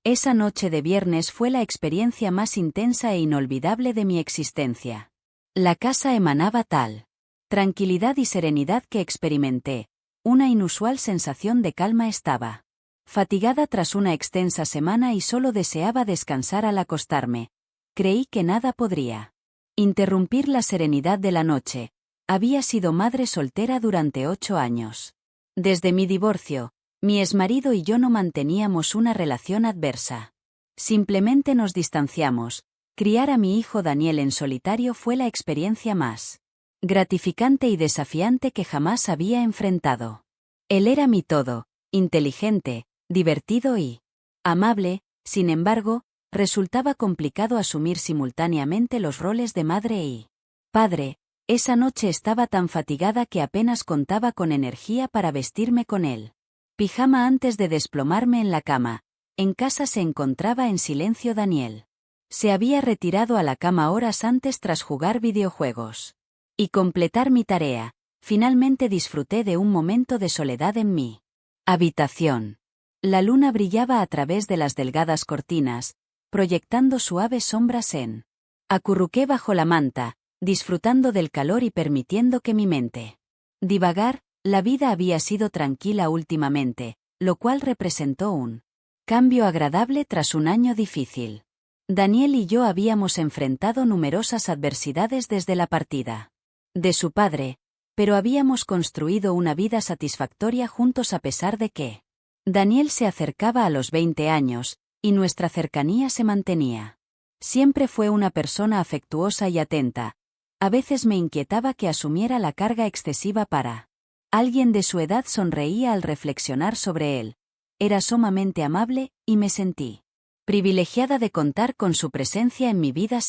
Esa noche de viernes fue la experiencia más intensa e inolvidable de mi existencia. La casa emanaba tal tranquilidad y serenidad que experimenté una inusual sensación de calma. Estaba fatigada tras una extensa semana y solo deseaba descansar al acostarme. Creí que nada podría interrumpir la serenidad de la noche. Había sido madre soltera durante 8 años. Desde mi divorcio, mi exmarido y yo no manteníamos una relación adversa. Simplemente nos distanciamos. Criar a mi hijo Daniel en solitario fue la experiencia más gratificante y desafiante que jamás había enfrentado. Él era mi todo, inteligente, divertido y amable. Sin embargo, resultaba complicado asumir simultáneamente los roles de madre y padre. Esa noche estaba tan fatigada que apenas contaba con energía para vestirme con él pijama antes de desplomarme en la cama. En casa se encontraba en silencio Daniel. Se había retirado a la cama horas antes tras jugar videojuegos y completar mi tarea. Finalmente disfruté de un momento de soledad en mi habitación. La luna brillaba a través de las delgadas cortinas, proyectando suaves sombras en. Acurruqué bajo la manta, disfrutando del calor y permitiendo que mi mente divagar. La vida había sido tranquila últimamente, lo cual representó un cambio agradable tras un año difícil. Daniel y yo habíamos enfrentado numerosas adversidades desde la partida de su padre, pero habíamos construido una vida satisfactoria juntos a pesar de que Daniel se acercaba a los 20 años, y nuestra cercanía se mantenía. Siempre fue una persona afectuosa y atenta. A veces me inquietaba que asumiera la carga excesiva para alguien de su edad. Sonreía al reflexionar sobre él. Era sumamente amable, y me sentí privilegiada de contar con su presencia en mi vida.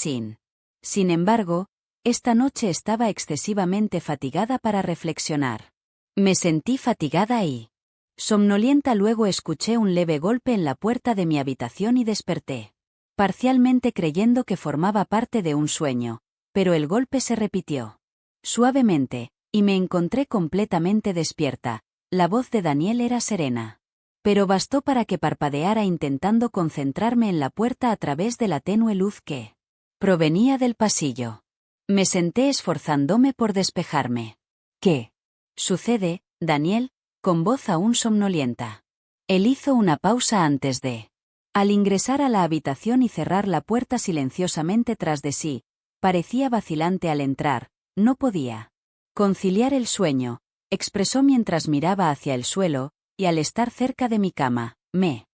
Sin embargo, esta noche estaba excesivamente fatigada para reflexionar. Me sentí fatigada y somnolienta. Luego escuché un leve golpe en la puerta de mi habitación y desperté, parcialmente creyendo que formaba parte de un sueño, pero el golpe se repitió suavemente, y me encontré completamente despierta. La voz de Daniel era serena, pero bastó para que parpadeara intentando concentrarme en la puerta a través de la tenue luz que provenía del pasillo. Me senté esforzándome por despejarme. ¿Qué sucede, Daniel? Con voz aún somnolienta. Él hizo una pausa antes de al ingresar a la habitación y cerrar la puerta silenciosamente tras de sí. Parecía vacilante al entrar. No podía conciliar el sueño, expresó mientras miraba hacia el suelo, y al estar cerca de mi cama, me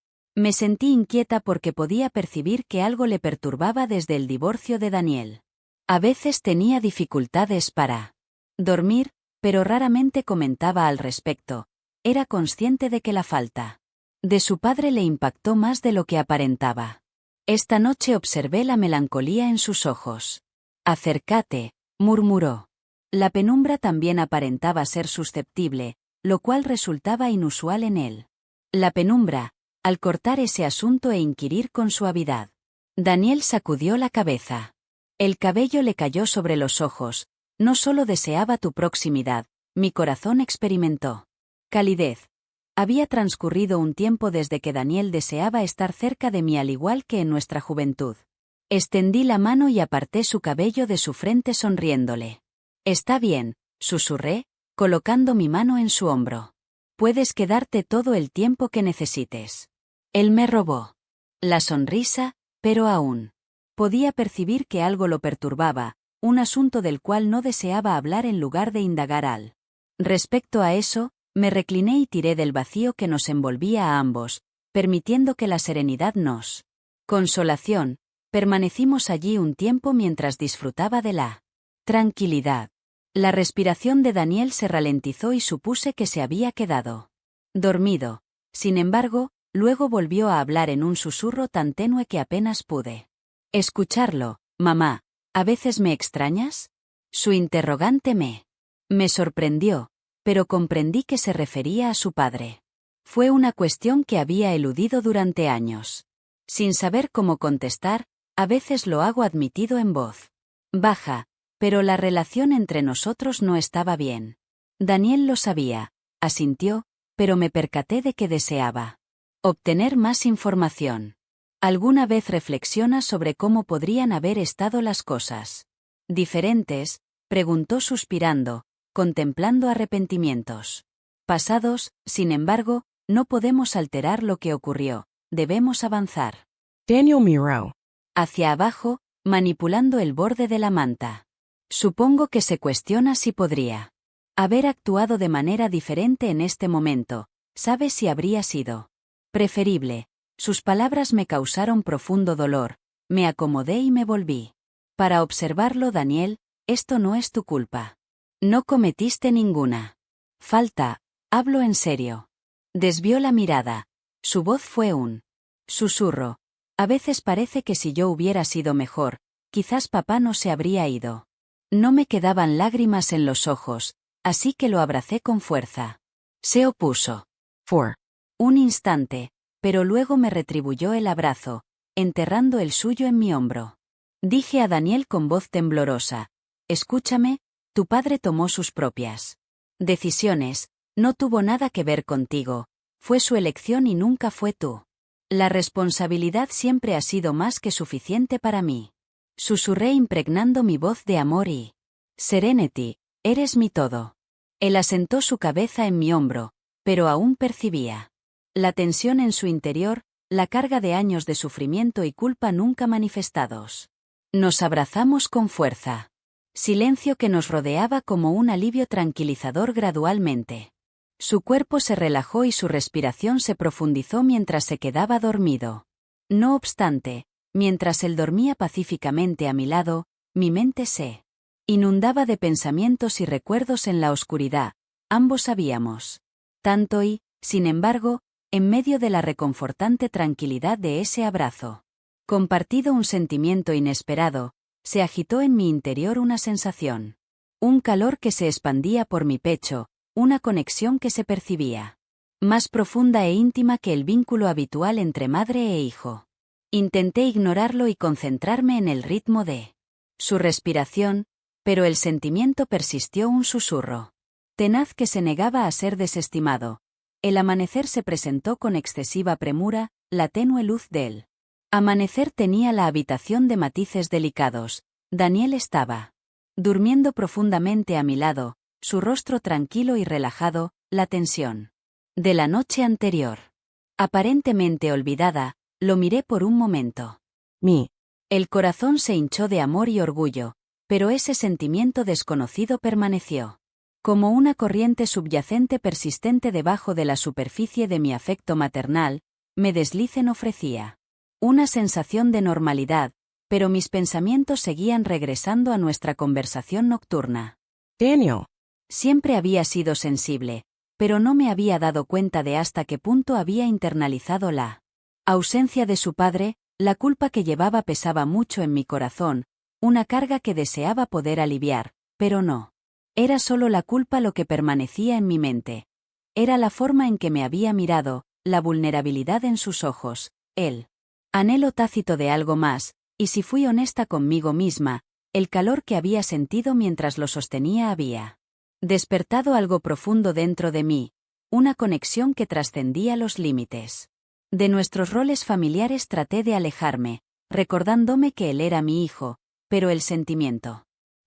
sentí inquieta porque podía percibir que algo le perturbaba desde el divorcio de Daniel. A veces tenía dificultades para dormir, pero raramente comentaba al respecto. Era consciente de que la falta de su padre le impactó más de lo que aparentaba. Esta noche observé la melancolía en sus ojos. Acércate, murmuró. La penumbra también aparentaba ser susceptible, lo cual resultaba inusual en él. La penumbra, al cortar ese asunto e inquirir con suavidad. Daniel sacudió la cabeza. El cabello le cayó sobre los ojos. No solo deseaba tu proximidad, mi corazón experimentó calidez. Había transcurrido un tiempo desde que Daniel deseaba estar cerca de mí al igual que en nuestra juventud. Extendí la mano y aparté su cabello de su frente sonriéndole. Está bien, susurré, colocando mi mano en su hombro. Puedes quedarte todo el tiempo que necesites. Él me robó la sonrisa, pero aún podía percibir que algo lo perturbaba, un asunto del cual no deseaba hablar. En lugar de indagar al respecto a eso, me recliné y tiré del vacío que nos envolvía a ambos, permitiendo que la serenidad nos consolación. Permanecimos allí un tiempo mientras disfrutaba de la tranquilidad. La respiración de Daniel se ralentizó y supuse que se había quedado dormido. Sin embargo, luego volvió a hablar en un susurro tan tenue que apenas pude escucharlo. Mamá, ¿a veces me extrañas? Su interrogante me sorprendió, pero comprendí que se refería a su padre. Fue una cuestión que había eludido durante años. Sin saber cómo contestar, a veces lo hago admitido en voz baja, pero la relación entre nosotros no estaba bien. Daniel lo sabía, asintió, pero me percaté de que deseaba obtener más información. ¿Alguna vez reflexionas sobre cómo podrían haber estado las cosas diferentes? Preguntó suspirando, contemplando arrepentimientos pasados. Sin embargo, no podemos alterar lo que ocurrió, debemos avanzar. Daniel miró hacia abajo, manipulando el borde de la manta. Supongo que se cuestiona si podría haber actuado de manera diferente en este momento. ¿Sabe si habría sido preferible? Sus palabras me causaron profundo dolor. Me acomodé y me volví para observarlo. Daniel, esto no es tu culpa. No cometiste ninguna falta. Hablo en serio. Desvió la mirada. Su voz fue un susurro. A veces parece que si yo hubiera sido mejor, quizás papá no se habría ido. No me quedaban lágrimas en los ojos, así que lo abracé con fuerza. Se opuso por un instante, pero luego me retribuyó el abrazo, enterrando el suyo en mi hombro. Dije a Daniel con voz temblorosa: escúchame, tu padre tomó sus propias decisiones, no tuvo nada que ver contigo, fue su elección y nunca fue tú. La responsabilidad siempre ha sido más que suficiente para mí. Susurré impregnando mi voz de amor y Serenity, eres mi todo. Él asentó su cabeza en mi hombro, pero aún percibía la tensión en su interior, la carga de años de sufrimiento y culpa nunca manifestados. Nos abrazamos con fuerza. Silencio que nos rodeaba como un alivio tranquilizador gradualmente. Su cuerpo se relajó y su respiración se profundizó mientras se quedaba dormido. No obstante, mientras él dormía pacíficamente a mi lado, mi mente se inundaba de pensamientos y recuerdos en la oscuridad. Ambos sabíamos tanto y, sin embargo, en medio de la reconfortante tranquilidad de ese abrazo compartido, un sentimiento inesperado, se agitó en mi interior, una sensación. Un calor que se expandía por mi pecho, una conexión que se percibía más profunda e íntima que el vínculo habitual entre madre e hijo. Intenté ignorarlo y concentrarme en el ritmo de su respiración, pero el sentimiento persistió, un susurro tenaz que se negaba a ser desestimado. El amanecer se presentó con excesiva premura, la tenue luz del amanecer tenía la habitación de matices delicados. Daniel estaba durmiendo profundamente a mi lado, su rostro tranquilo y relajado, la tensión de la noche anterior aparentemente olvidada. Lo miré por un momento. El corazón se hinchó de amor y orgullo, pero ese sentimiento desconocido permaneció como una corriente subyacente persistente debajo de la superficie de mi afecto maternal. Me deslicen ofrecía una sensación de normalidad, pero mis pensamientos seguían regresando a nuestra conversación nocturna. Daniel Siempre había sido sensible, pero no me había dado cuenta de hasta qué punto había internalizado la ausencia de su padre. La culpa que llevaba pesaba mucho en mi corazón, una carga que deseaba poder aliviar, pero no era solo la culpa lo que permanecía en mi mente. Era la forma en que me había mirado, la vulnerabilidad en sus ojos, el anhelo tácito de algo más, y si fui honesta conmigo misma, el calor que había sentido mientras lo sostenía había despertado algo profundo dentro de mí, una conexión que trascendía los límites de nuestros roles familiares. Traté de alejarme, recordándome que él era mi hijo, pero el sentimiento,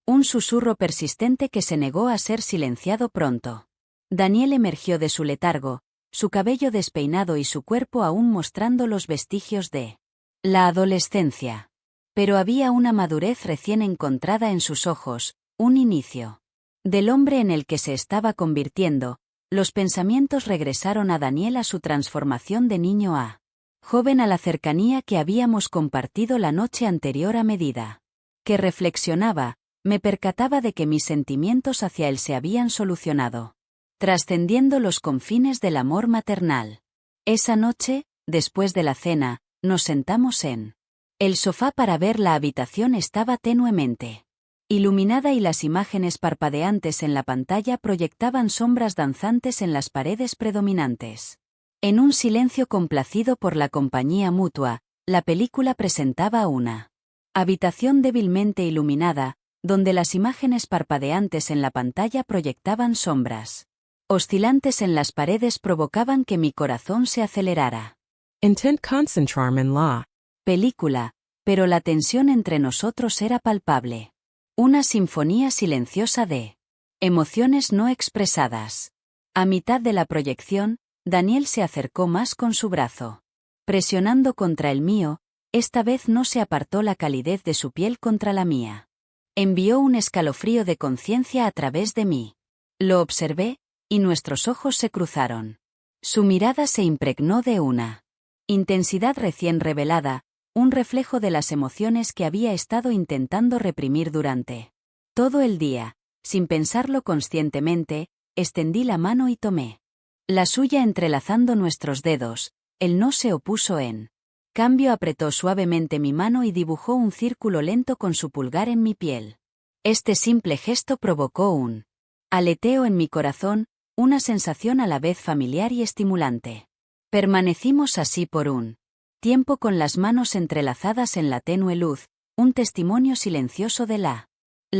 un susurro persistente que se negó a ser silenciado pronto. Daniel emergió de su letargo, su cabello despeinado y su cuerpo aún mostrando los vestigios de la adolescencia. Pero había una madurez recién encontrada en sus ojos, un inicio del hombre en el que se estaba convirtiendo. Los pensamientos regresaron a Daniel, a su transformación de niño a joven, a la cercanía que habíamos compartido la noche anterior. A medida que reflexionaba, me percataba de que mis sentimientos hacia él se habían solucionado, trascendiendo los confines del amor maternal. Esa noche, después de la cena, nos sentamos en el sofá para ver. La habitación estaba tenuemente iluminada y las imágenes parpadeantes en la pantalla proyectaban sombras danzantes en las paredes predominantes. En un silencio complacido por la compañía mutua, la película presentaba una habitación débilmente iluminada, donde las imágenes parpadeantes en la pantalla proyectaban sombras oscilantes en las paredes provocaban que mi corazón se acelerara. Intent concentrarme en la película, pero la tensión entre nosotros era palpable. Una sinfonía silenciosa de emociones no expresadas. A mitad de la proyección, Daniel se acercó más con su brazo. Presionando contra el mío, esta vez no se apartó la calidez de su piel contra la mía. Envió un escalofrío de conciencia a través de mí. Lo observé, y nuestros ojos se cruzaron. Su mirada se impregnó de una intensidad recién revelada, un reflejo de las emociones que había estado intentando reprimir durante todo el día. Sin pensarlo conscientemente, extendí la mano y tomé la suya entrelazando nuestros dedos. Él no se opuso en cambio apretó suavemente mi mano y dibujó un círculo lento con su pulgar en mi piel. Este simple gesto provocó un aleteo en mi corazón, una sensación a la vez familiar y estimulante. Permanecimos así por un tiempo con las manos entrelazadas en la tenue luz, un testimonio silencioso de la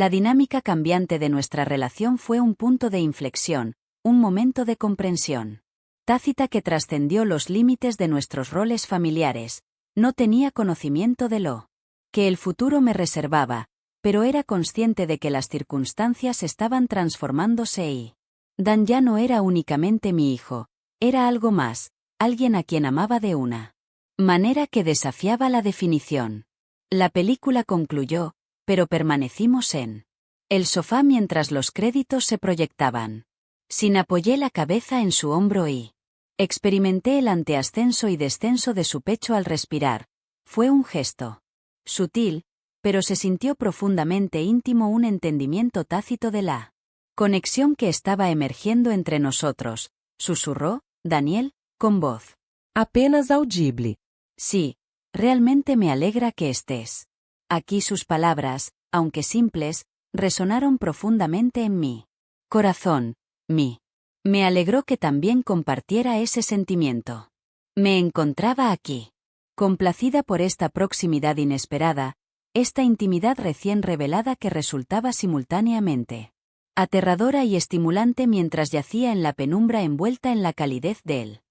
dinámica cambiante de nuestra relación. Fue un punto de inflexión, un momento de comprensión tácita que trascendió los límites de nuestros roles familiares. No tenía conocimiento de lo que el futuro me reservaba, pero era consciente de que las circunstancias estaban transformándose y Dan ya no era únicamente mi hijo, era algo más, alguien a quien amaba de una manera que desafiaba la definición. La película concluyó, pero permanecimos en el sofá mientras los créditos se proyectaban. Sin apoyé la cabeza en su hombro y experimenté el anteascenso y descenso de su pecho al respirar. Fue un gesto sutil, pero se sintió profundamente íntimo, un entendimiento tácito de la conexión que estaba emergiendo entre nosotros, susurró Daniel, con voz Apenas audible. Sí, realmente me alegra que estés aquí. Sus palabras, aunque simples, resonaron profundamente en mi corazón. Me alegró que también compartiera ese sentimiento. Me encontraba aquí, complacida por esta proximidad inesperada, esta intimidad recién revelada que resultaba simultáneamente aterradora y estimulante mientras yacía en la penumbra envuelta en la calidez de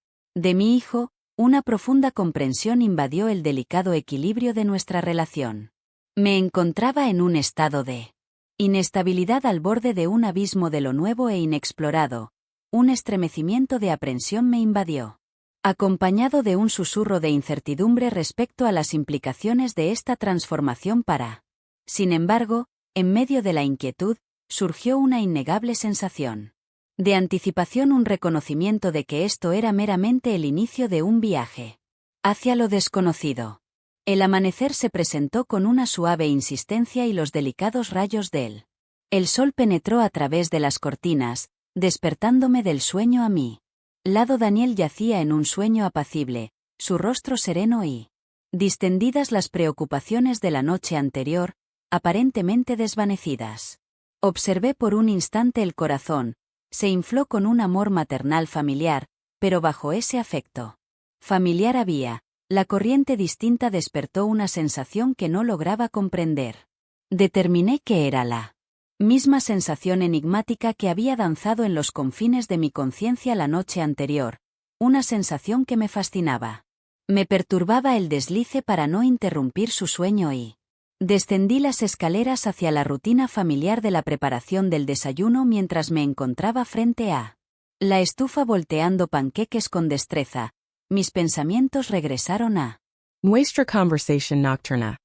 mi hijo. Una profunda comprensión invadió el delicado equilibrio de nuestra relación. Me encontraba en un estado de inestabilidad al borde de un abismo de lo nuevo e inexplorado. Un estremecimiento de aprensión me invadió, acompañado de un susurro de incertidumbre respecto a las implicaciones de esta transformación para. Sin embargo, en medio de la inquietud, surgió una innegable sensación de anticipación, un reconocimiento de que esto era meramente el inicio de un viaje hacia lo desconocido. El amanecer se presentó con una suave insistencia y los delicados rayos del el sol penetró a través de las cortinas, despertándome del sueño a mí. Lado Daniel yacía en un sueño apacible, su rostro sereno y distendidas las preocupaciones de la noche anterior, aparentemente desvanecidas. Observé por un instante el corazón, se infló con un amor maternal familiar, pero bajo ese afecto familiar había, la corriente distinta despertó una sensación que no lograba comprender. Determiné que era la misma sensación enigmática que había danzado en los confines de mi conciencia la noche anterior, una sensación que me fascinaba. Me perturbaba el deslice para no interrumpir su sueño y descendí las escaleras hacia la rutina familiar de la preparación del desayuno mientras me encontraba frente a la estufa volteando panqueques con destreza. Mis pensamientos regresaron a Nuestra conversation nocturna.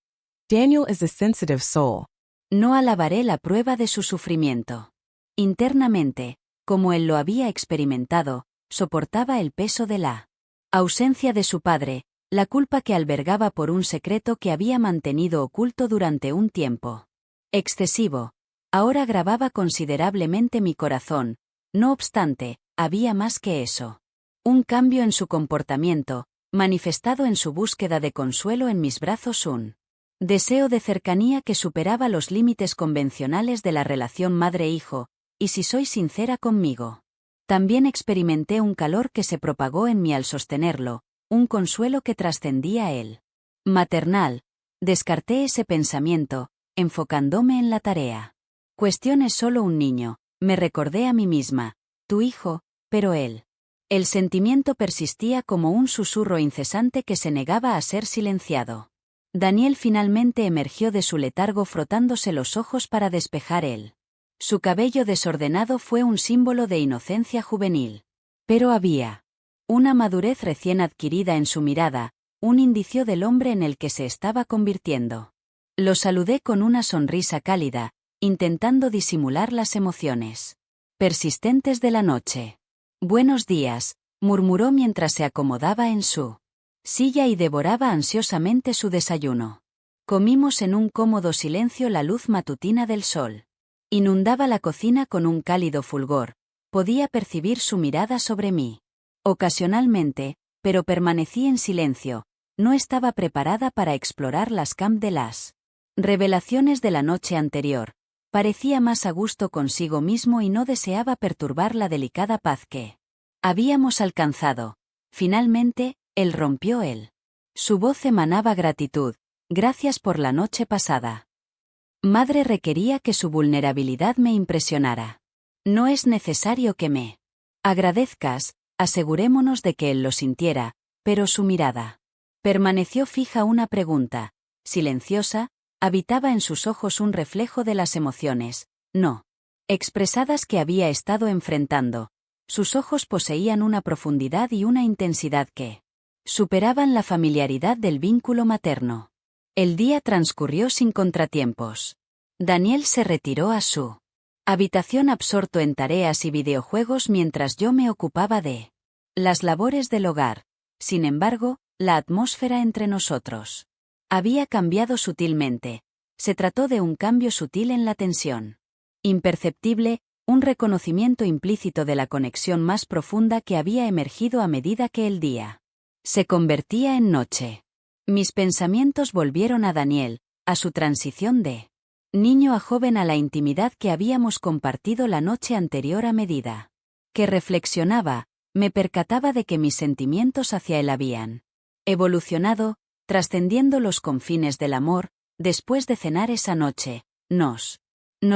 Daniel is a sensitive soul. No alabaré la prueba de su sufrimiento. Internamente, como él lo había experimentado, soportaba el peso de la ausencia de su padre, la culpa que albergaba por un secreto que había mantenido oculto durante un tiempo excesivo. Ahora agravaba considerablemente mi corazón. No obstante, había más que eso. Un cambio en su comportamiento, manifestado en su búsqueda de consuelo en mis brazos, un deseo de cercanía que superaba los límites convencionales de la relación madre-hijo, y si soy sincera conmigo, también experimenté un calor que se propagó en mí al sostenerlo, un consuelo que trascendía el maternal. Descarté ese pensamiento, enfocándome en la tarea. Cuestión es solo un niño, me recordé a mí misma, tu hijo, pero él. El sentimiento persistía como un susurro incesante que se negaba a ser silenciado. Daniel finalmente emergió de su letargo frotándose los ojos para despejar él. Su cabello desordenado fue un símbolo de inocencia juvenil. Pero había una madurez recién adquirida en su mirada, un indicio del hombre en el que se estaba convirtiendo. Lo saludé con una sonrisa cálida, intentando disimular las emociones persistentes de la noche. «Buenos días», murmuró mientras se acomodaba en su silla y devoraba ansiosamente su desayuno. Comimos en un cómodo silencio. La luz matutina del sol inundaba la cocina con un cálido fulgor. Podía percibir su mirada sobre mí. Ocasionalmente, pero permanecí en silencio. No estaba preparada para explorar las camp de las revelaciones de la noche anterior. Parecía más a gusto consigo mismo y no deseaba perturbar la delicada paz que habíamos alcanzado. Finalmente, él rompió él. Su voz emanaba gratitud. «Gracias por la noche pasada». Madre requería que su vulnerabilidad me impresionara. «No es necesario que me agradezcas», asegurémonos de que él lo sintiera, pero su mirada permaneció fija. Una pregunta silenciosa habitaba en sus ojos, un reflejo de las emociones, no expresadas, que había estado enfrentando. Sus ojos poseían una profundidad y una intensidad que superaban la familiaridad del vínculo materno. El día transcurrió sin contratiempos. Daniel se retiró a su habitación absorto en tareas y videojuegos mientras yo me ocupaba de las labores del hogar. Sin embargo, la atmósfera entre nosotros había cambiado sutilmente. Se trató de un cambio sutil en la tensión. Imperceptible, un reconocimiento implícito de la conexión más profunda que había emergido a medida que el día se convertía en noche. Mis pensamientos volvieron a Daniel, a su transición de niño a joven, a la intimidad que habíamos compartido la noche anterior. A medida que reflexionaba, me percataba de que mis sentimientos hacia él habían evolucionado, trascendiendo los confines del amor. Después de cenar esa noche, nos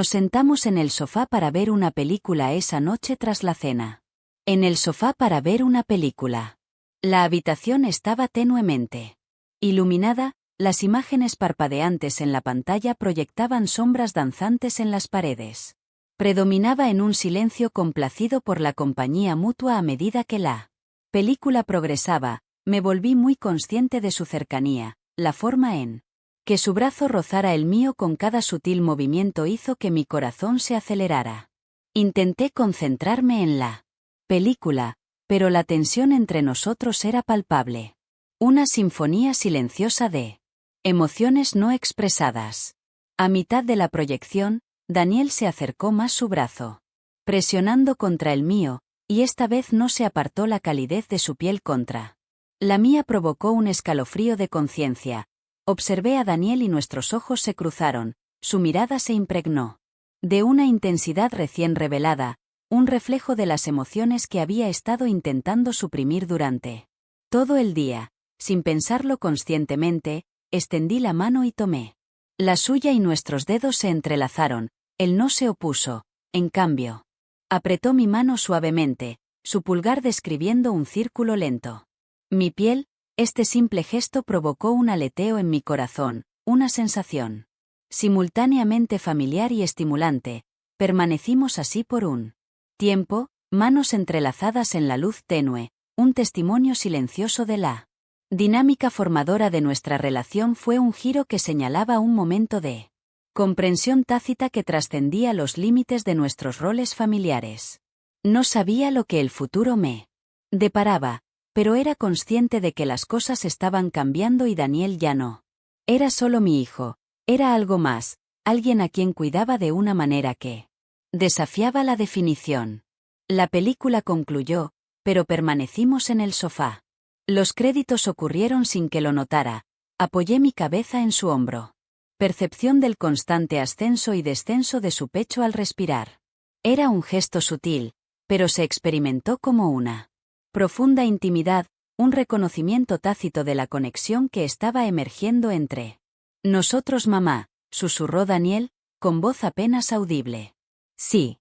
sentamos en el sofá para ver una película. Esa noche, tras la cena, en el sofá para ver una película. La habitación estaba tenuemente iluminada. Las imágenes parpadeantes en la pantalla proyectaban sombras danzantes en las paredes. Predominaba en un silencio complacido por la compañía mutua. A medida que la película progresaba, me volví muy consciente de su cercanía. La forma en que su brazo rozara el mío con cada sutil movimiento hizo que mi corazón se acelerara. Intenté concentrarme en la película, pero la tensión entre nosotros era palpable. Una sinfonía silenciosa de emociones no expresadas. A mitad de la proyección, Daniel se acercó más su brazo, presionando contra el mío, y esta vez no se apartó. La calidez de su piel contra la mía provocó un escalofrío de conciencia. Observé a Daniel y nuestros ojos se cruzaron. Su mirada se impregnó de una intensidad recién revelada, un reflejo de las emociones que había estado intentando suprimir durante todo el día. Sin pensarlo conscientemente, extendí la mano y tomé la suya y nuestros dedos se entrelazaron. Él no se opuso, en cambio, apretó mi mano suavemente, su pulgar describiendo un círculo lento. Mi piel, este simple gesto provocó un aleteo en mi corazón, una sensación simultáneamente familiar y estimulante. Permanecimos así por un tiempo, manos entrelazadas en la luz tenue, un testimonio silencioso de la dinámica formadora de nuestra relación. Fue un giro que señalaba un momento de comprensión tácita que trascendía los límites de nuestros roles familiares. No sabía lo que el futuro me deparaba, pero era consciente de que las cosas estaban cambiando y Daniel ya no era solo mi hijo, era algo más, alguien a quien cuidaba de una manera que desafiaba la definición. La película concluyó, pero permanecimos en el sofá. Los créditos ocurrieron sin que lo notara. Apoyé mi cabeza en su hombro. Percepción del constante ascenso y descenso de su pecho al respirar. Era un gesto sutil, pero se experimentó como una profunda intimidad, un reconocimiento tácito de la conexión que estaba emergiendo entre nosotros. Mamá, susurró Daniel, con voz apenas audible. Sí,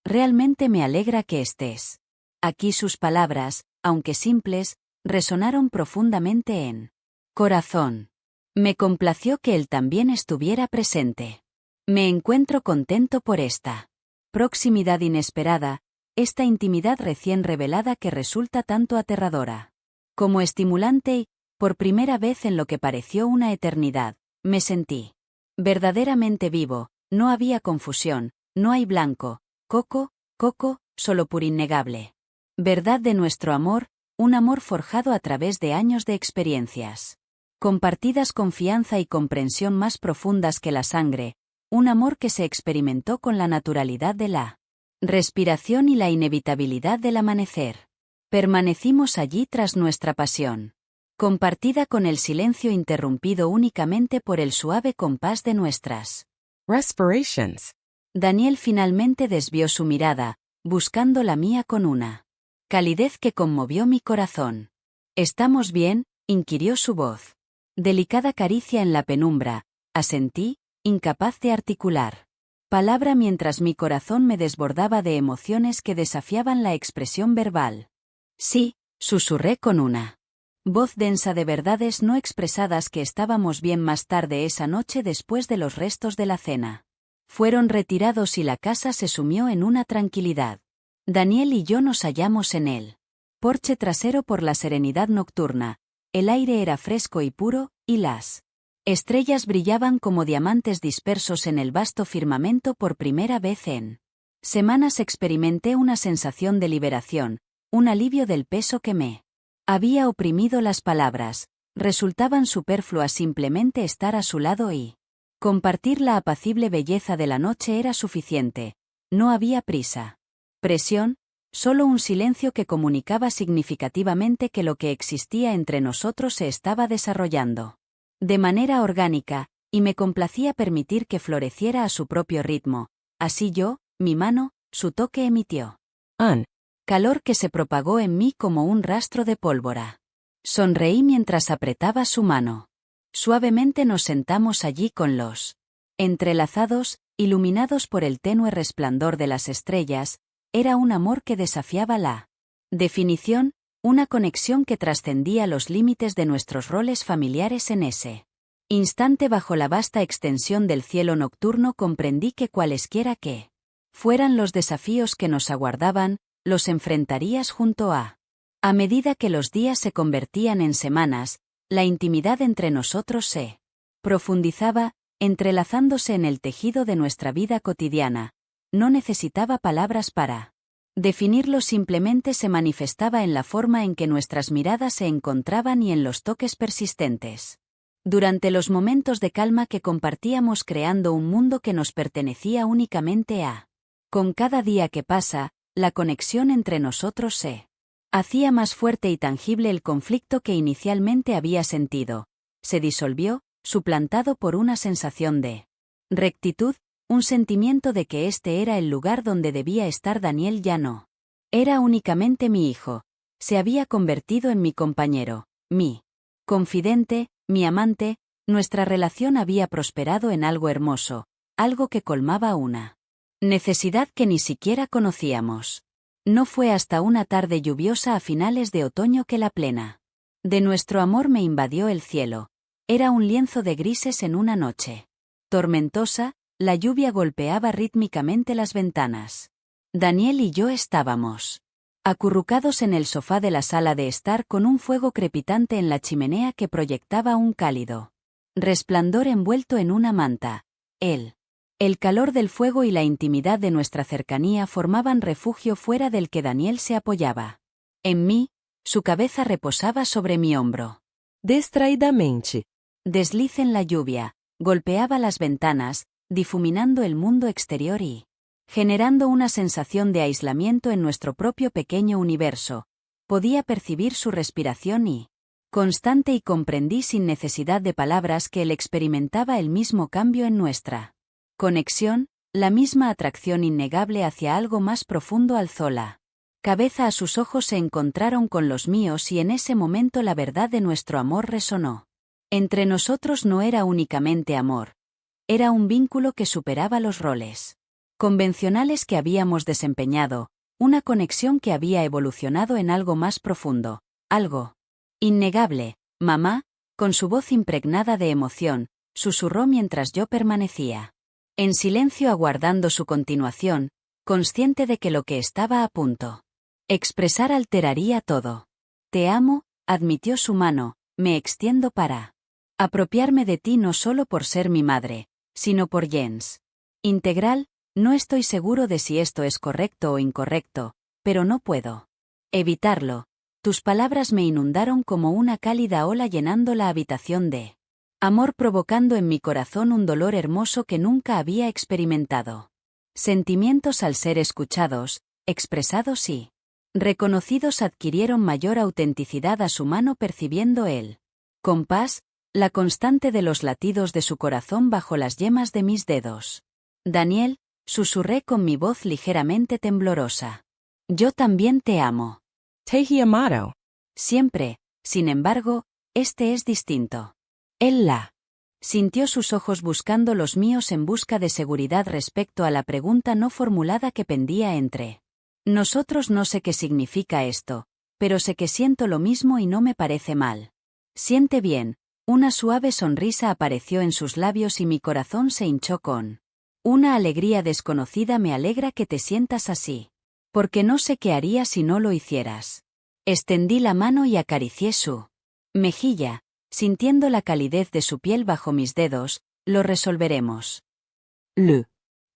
realmente me alegra que estés aquí. Sus palabras, aunque simples, resonaron profundamente en corazón. Me complació que él también estuviera presente. Me encuentro contento por esta proximidad inesperada, esta intimidad recién revelada que resulta tanto aterradora como estimulante y, por primera vez en lo que pareció una eternidad, me sentí verdaderamente vivo, no había confusión, no hay blanco, coco, solo puro innegable. Verdad de nuestro amor, un amor forjado a través de años de experiencias. Compartidas confianza y comprensión más profundas que la sangre, un amor que se experimentó con la naturalidad de la respiración y la inevitabilidad del amanecer. Permanecimos allí tras nuestra pasión, compartida con el silencio interrumpido únicamente por el suave compás de nuestras respirations. Daniel finalmente desvió su mirada, buscando la mía con una calidez que conmovió mi corazón. ¿Estamos bien?, inquirió su voz. Delicada caricia en la penumbra, asentí, incapaz de articular palabra mientras mi corazón me desbordaba de emociones que desafiaban la expresión verbal. Sí, susurré con una voz densa de verdades no expresadas que estábamos bien más tarde esa noche después de los restos de la cena. Fueron retirados y la casa se sumió en una tranquilidad. Daniel y yo nos hallamos en el porche trasero por la serenidad nocturna, el aire era fresco y puro, y las estrellas brillaban como diamantes dispersos en el vasto firmamento. Por primera vez en semanas experimenté una sensación de liberación, un alivio del peso que me había oprimido. Las palabras resultaban superfluas, simplemente estar a su lado y compartir la apacible belleza de la noche era suficiente. No había prisa, presión, solo un silencio que comunicaba significativamente que lo que existía entre nosotros se estaba desarrollando de manera orgánica, y me complacía permitir que floreciera a su propio ritmo. Así yo, mi mano, su toque emitió calor que se propagó en mí como un rastro de pólvora. Sonreí mientras apretaba su mano. Suavemente nos sentamos allí con los entrelazados, iluminados por el tenue resplandor de las estrellas. Era un amor que desafiaba la definición, una conexión que trascendía los límites de nuestros roles familiares. En ese instante, bajo la vasta extensión del cielo nocturno, comprendí que cualesquiera que fueran los desafíos que nos aguardaban, los enfrentarías junto a medida que los días se convertían en semanas, la intimidad entre nosotros se profundizaba, entrelazándose en el tejido de nuestra vida cotidiana. No necesitaba palabras para definirlo, simplemente se manifestaba en la forma en que nuestras miradas se encontraban y en los toques persistentes. Durante los momentos de calma que compartíamos, creando un mundo que nos pertenecía únicamente a. Con cada día que pasa, la conexión entre nosotros se hacía más fuerte y tangible. El conflicto que inicialmente había sentido se disolvió, suplantado por una sensación de rectitud, un sentimiento de que este era el lugar donde debía estar. Daniel ya no era únicamente mi hijo, se había convertido en mi compañero, mi confidente, mi amante. Nuestra relación había prosperado en algo hermoso, algo que colmaba una necesidad que ni siquiera conocíamos. No fue hasta una tarde lluviosa a finales de otoño que la plena de nuestro amor me invadió el cielo. Era un lienzo de grises en una noche tormentosa, la lluvia golpeaba rítmicamente las ventanas. Daniel y yo estábamos acurrucados en el sofá de la sala de estar, con un fuego crepitante en la chimenea que proyectaba un cálido resplandor envuelto en una manta. El calor del fuego y la intimidad de nuestra cercanía formaban refugio fuera del que Daniel se apoyaba en mí, su cabeza reposaba sobre mi hombro. Distraidamente. Desliz en la lluvia, golpeaba las ventanas, difuminando el mundo exterior y generando una sensación de aislamiento en nuestro propio pequeño universo. Podía percibir su respiración y constante, y comprendí sin necesidad de palabras que él experimentaba el mismo cambio en nuestra conexión, la misma atracción innegable hacia algo más profundo. Alzó la cabeza, a sus ojos se encontraron con los míos y en ese momento la verdad de nuestro amor resonó. Entre nosotros no era únicamente amor. Era un vínculo que superaba los roles convencionales que habíamos desempeñado, una conexión que había evolucionado en algo más profundo, algo innegable. Mamá, Con su voz impregnada de emoción, susurró mientras yo permanecía en silencio aguardando su continuación, consciente de que lo que estaba a punto expresar alteraría todo. Te amo, admitió su mano, me extiendo para apropiarme de ti no solo por ser mi madre, sino por Jens. Integral, no estoy seguro de si esto es correcto o incorrecto, pero no puedo evitarlo. Tus palabras me inundaron como una cálida ola llenando la habitación de amor provocando en mi corazón un dolor hermoso que nunca había experimentado. Sentimientos al ser escuchados, expresados y reconocidos adquirieron mayor autenticidad a su mano percibiendo el compás, la constante de los latidos de su corazón bajo las yemas de mis dedos. Daniel, susurré con mi voz ligeramente temblorosa. Yo también te amo. Teji Amato. Siempre, sin embargo, este es distinto. Él la sintió sus ojos buscando los míos en busca de seguridad respecto a la pregunta no formulada que pendía entre nosotros. No sé qué significa esto, pero sé que siento lo mismo y no me parece mal. Siente bien, una suave sonrisa apareció en sus labios y mi corazón se hinchó con una alegría desconocida. Me alegra que te sientas así. Porque no sé qué haría si no lo hicieras. Extendí la mano y acaricié su mejilla, sintiendo la calidez de su piel bajo mis dedos. Lo resolveremos.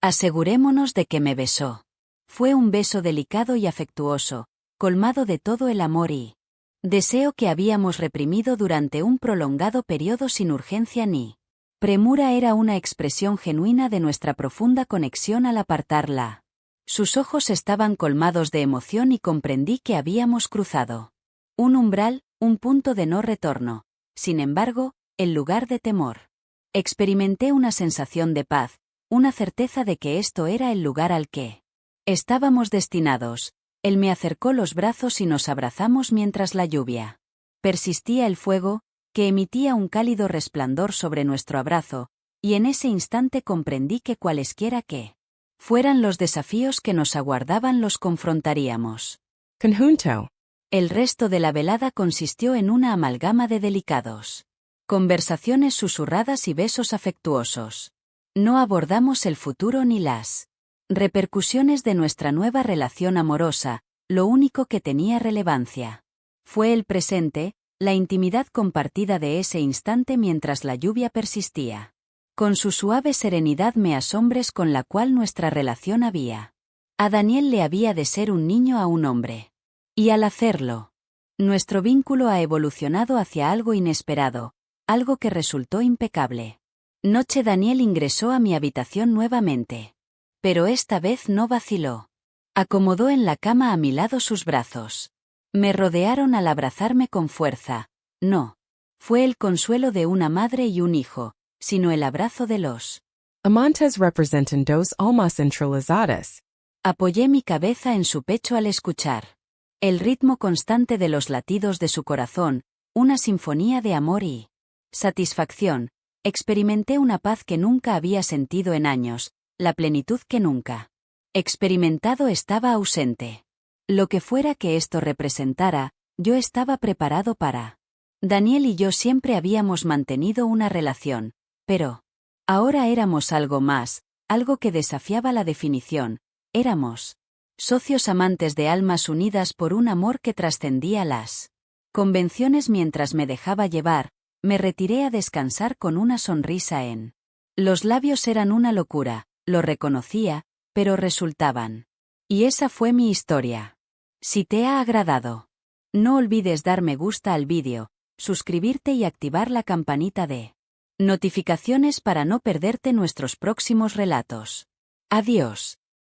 Asegurémonos de que me besó. Fue un beso delicado y afectuoso, colmado de todo el amor y deseo que habíamos reprimido durante un prolongado periodo sin urgencia ni premura. Era una expresión genuina de nuestra profunda conexión al apartarla. Sus ojos estaban colmados de emoción y comprendí que habíamos cruzado un umbral, un punto de no retorno. Sin embargo, el lugar de temor. Experimenté una sensación de paz, una certeza de que esto era el lugar al que estábamos destinados. Él me acercó los brazos y nos abrazamos mientras la lluvia persistía. El fuego, que emitía un cálido resplandor sobre nuestro abrazo, y en ese instante comprendí que cualesquiera que fueran los desafíos que nos aguardaban los confrontaríamos. Conjunto. El resto de la velada consistió en una amalgama de delicados conversaciones susurradas y besos afectuosos. No abordamos el futuro ni las repercusiones de nuestra nueva relación amorosa. Lo único que tenía relevancia fue el presente, la intimidad compartida de ese instante mientras la lluvia persistía. Con su suave serenidad me asombres con la cual nuestra relación había. A Daniel le había de ser un niño a un hombre. Y al hacerlo, nuestro vínculo ha evolucionado hacia algo inesperado, algo que resultó impecable. Noche. Daniel ingresó a mi habitación nuevamente. Pero esta vez no vaciló. Acomodó en la cama a mi lado sus brazos. Me rodearon al abrazarme con fuerza. No. Fue el consuelo de una madre y un hijo, sino el abrazo de los Amantes representan dos almas centralizadas. Apoyé mi cabeza en su pecho al escuchar el ritmo constante de los latidos de su corazón, una sinfonía de amor y satisfacción. Experimenté una paz que nunca había sentido en años, la plenitud que nunca experimentado estaba ausente. Lo que fuera que esto representara, yo estaba preparado para. Daniel y yo siempre habíamos mantenido una relación, pero ahora éramos algo más, algo que desafiaba la definición. Éramos socios amantes de almas unidas por un amor que trascendía las convenciones. Mientras me dejaba llevar, me retiré a descansar con una sonrisa en los labios. Eran una locura, lo reconocía, pero resultaban. Y esa fue mi historia. Si te ha agradado, no olvides dar me gusta al vídeo, suscribirte y activar la campanita de notificaciones para no perderte nuestros próximos relatos. Adiós.